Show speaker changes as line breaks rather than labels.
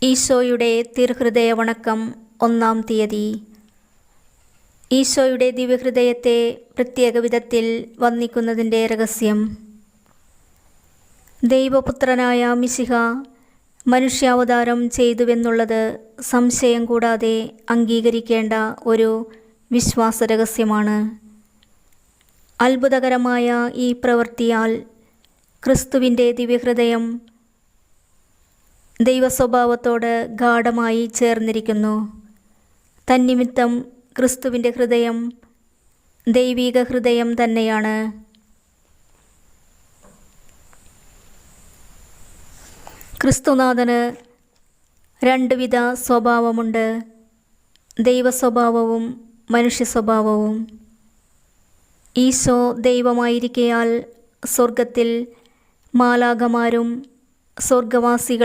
ഈശോയുടെ തിരുഹൃദയ വണക്കം 1-ാം തീയതി. ഈശോയുടെ ദിവ്യഹൃദയത്തെ പ്രത്യേക വിധത്തിൽ വന്ദിക്കുന്നതിൻ്റെ രഹസ്യം. ദൈവപുത്രനായ മിശിഹ മനുഷ്യാവതാരം ചെയ്തുവെന്നുള്ളത് സംശയം കൂടാതെ അംഗീകരിക്കേണ്ട ഒരു വിശ്വാസ രഹസ്യമാണ്. അത്ഭുതകരമായ ഈ പ്രവൃത്തിയാൽ ക്രിസ്തുവിൻ്റെ ദിവ്യഹൃദയം ദൈവസ്വഭാവത്തോട് ഗാഢമായി ചേർന്നിരിക്കുന്നു. തന്നിമിത്തം ക്രിസ്തുവിൻ്റെ ഹൃദയം ദൈവിക ഹൃദയം തന്നെയാണ്. ക്രിസ്തുനാഥന് രണ്ട് വിധ സ്വഭാവമുണ്ട്: ദൈവസ്വഭാവവും മനുഷ്യ സ്വഭാവവും. ഈശോ ദൈവമായിരിക്കയാൽ സ്വർഗത്തിൽ മാലാഖമാരും സ്വർഗവാസികളും